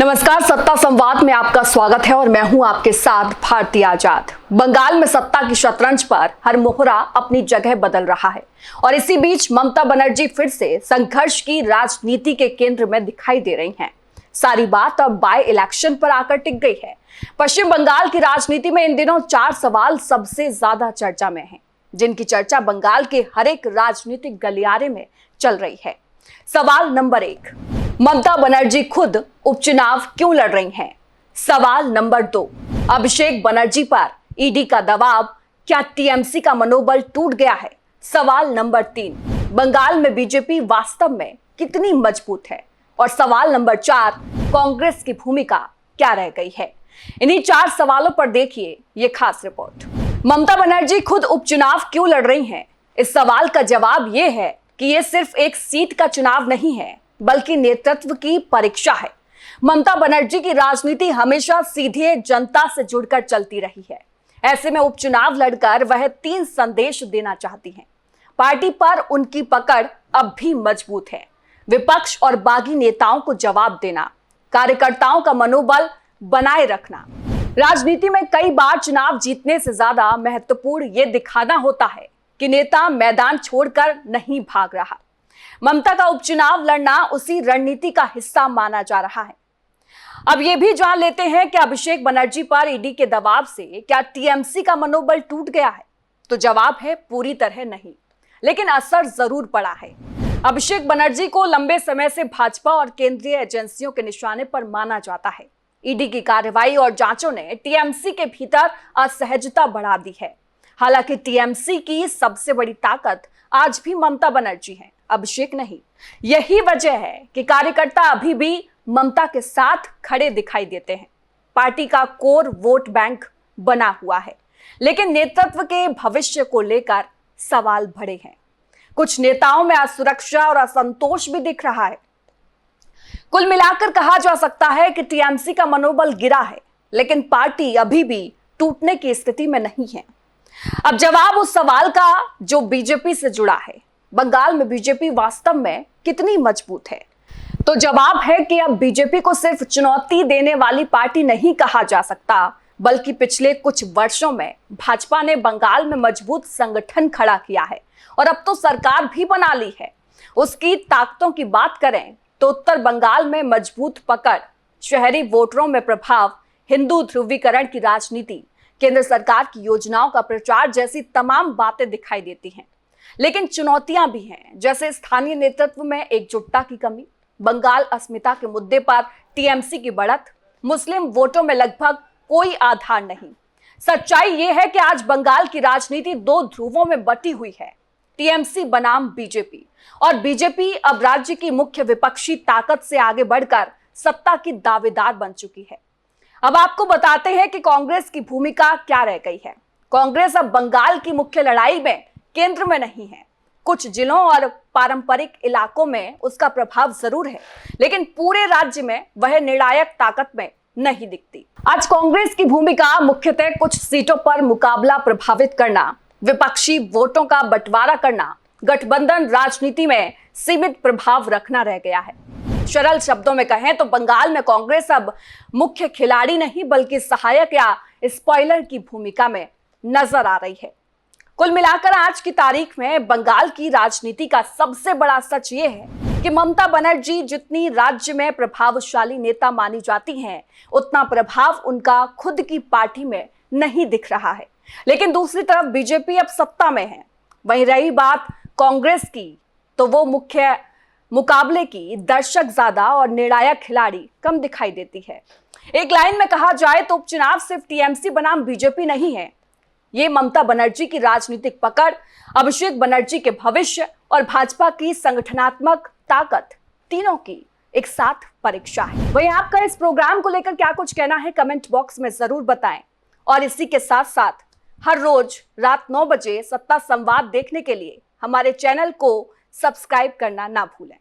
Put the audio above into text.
नमस्कार, सत्ता संवाद में आपका स्वागत है और मैं हूं आपके साथ भारती आजाद। बंगाल में सत्ता की शतरंज पर हर मोहरा अपनी जगह बदल रहा है और इसी बीच ममता बनर्जी फिर से संघर्ष की राजनीति के केंद्र में दिखाई दे रही हैं। सारी बात अब बाय इलेक्शन पर आकर टिक गई है। पश्चिम बंगाल की राजनीति में इन दिनों 4 सवाल सबसे ज्यादा चर्चा में हैं, जिनकी चर्चा बंगाल के हर एक राजनीतिक गलियारे में चल रही है। सवाल नंबर 1, ममता बनर्जी खुद उपचुनाव क्यों लड़ रही हैं? सवाल नंबर 2, अभिषेक बनर्जी पर ईडी का दबाव, क्या टीएमसी का मनोबल टूट गया है? सवाल नंबर 3, बंगाल में बीजेपी वास्तव में कितनी मजबूत है? और सवाल नंबर 4, कांग्रेस की भूमिका क्या रह गई है? इन्हीं 4 सवालों पर देखिए ये खास रिपोर्ट। ममता बनर्जी खुद उपचुनाव क्यों लड़ रही हैं? इस सवाल का जवाब ये है कि ये सिर्फ एक सीट का चुनाव नहीं है, बल्कि नेतृत्व की परीक्षा है। ममता बनर्जी की राजनीति हमेशा सीधे जनता से जुड़कर चलती रही है। ऐसे में उपचुनाव लड़कर वह 3 संदेश देना चाहती हैं। पार्टी पर उनकी पकड़ अब भी मजबूत है, विपक्ष और बागी नेताओं को जवाब देना, कार्यकर्ताओं का मनोबल बनाए रखना। राजनीति में कई बार चुनाव जीतने से ज्यादा महत्वपूर्ण ये दिखाना होता है कि नेता मैदान छोड़कर नहीं भाग रहा। ममता का उपचुनाव लड़ना उसी रणनीति का हिस्सा माना जा रहा है। अब यह भी जान लेते हैं कि अभिषेक बनर्जी पर ईडी के दबाव से क्या टीएमसी का मनोबल टूट गया है? तो जवाब है पूरी तरह नहीं, लेकिन असर जरूर पड़ा है। अभिषेक बनर्जी को लंबे समय से भाजपा और केंद्रीय एजेंसियों के निशाने पर माना जाता है। ईडी की कार्रवाई और जांचों ने टीएमसी के भीतर असहजता बढ़ा दी है। हालांकि टीएमसी की सबसे बड़ी ताकत आज भी ममता बनर्जी है, अभिषेक नहीं। यही वजह है कि कार्यकर्ता अभी भी ममता के साथ खड़े दिखाई देते हैं। पार्टी का कोर वोट बैंक बना हुआ है, लेकिन नेतृत्व के भविष्य को लेकर सवाल बढ़े हैं। कुछ नेताओं में असुरक्षा और असंतोष भी दिख रहा है। कुल मिलाकर कहा जा सकता है कि टीएमसी का मनोबल गिरा है, लेकिन पार्टी अभी भी टूटने की स्थिति में नहीं है। अब जवाब उस सवाल का जो बीजेपी से जुड़ा है, बंगाल में बीजेपी वास्तव में कितनी मजबूत है? तो जवाब है कि अब बीजेपी को सिर्फ चुनौती देने वाली पार्टी नहीं कहा जा सकता, बल्कि पिछले कुछ वर्षों में भाजपा ने बंगाल में मजबूत संगठन खड़ा किया है और अब तो सरकार भी बना ली है। उसकी ताकतों की बात करें तो उत्तर बंगाल में मजबूत पकड़, शहरी वोटरों में प्रभाव, हिंदू ध्रुवीकरण की राजनीति, केंद्र सरकार की योजनाओं का प्रचार जैसी तमाम बातें दिखाई देती हैं। लेकिन चुनौतियां भी हैं, जैसे स्थानीय नेतृत्व में एकजुटता की कमी, बंगाल अस्मिता के मुद्दे पर टीएमसी की बढ़त, मुस्लिम वोटों में लगभग कोई आधार नहीं। सच्चाई यह है कि आज बंगाल की राजनीति 2 ध्रुवों में बटी हुई है, टीएमसी बनाम बीजेपी। और बीजेपी अब राज्य की मुख्य विपक्षी ताकत से आगे बढ़कर सत्ता की दावेदार बन चुकी है। अब आपको बताते हैं कि कांग्रेस की भूमिका क्या रह गई है। कांग्रेस अब बंगाल की मुख्य लड़ाई में केंद्र में नहीं है। कुछ जिलों और पारंपरिक इलाकों में उसका प्रभाव जरूर है, लेकिन पूरे राज्य में वह निर्णायक ताकत में नहीं दिखती। आज कांग्रेस की भूमिका मुख्यतः कुछ सीटों पर मुकाबला प्रभावित करना, विपक्षी वोटों का बंटवारा करना, गठबंधन राजनीति में सीमित प्रभाव रखना रह गया है। सरल शब्दों में कहें तो बंगाल में कांग्रेस अब मुख्य खिलाड़ी नहीं, बल्कि सहायक या स्पॉइलर की भूमिका में नजर आ रही है। कुल मिलाकर आज की तारीख में बंगाल की राजनीति का सबसे बड़ा सच ये है कि ममता बनर्जी जितनी राज्य में प्रभावशाली नेता मानी जाती हैं, उतना प्रभाव उनका खुद की पार्टी में नहीं दिख रहा है। लेकिन दूसरी तरफ बीजेपी अब सत्ता में है। वहीं रही बात कांग्रेस की, तो वो मुख्य मुकाबले की दर्शक ज्यादा और निर्णायक खिलाड़ी कम दिखाई देती है। एक लाइन में कहा जाए तो उपचुनाव सिर्फ टीएमसी बनाम बीजेपी नहीं है, ये ममता बनर्जी की राजनीतिक पकड़, अभिषेक बनर्जी के भविष्य और भाजपा की संगठनात्मक ताकत, तीनों की एक साथ परीक्षा है। वहीं आपका इस प्रोग्राम को लेकर क्या कुछ कहना है, कमेंट बॉक्स में जरूर बताएं। और इसी के साथ साथ हर रोज रात 9 बजे सत्ता संवाद देखने के लिए हमारे चैनल को सब्सक्राइब करना ना भूलें।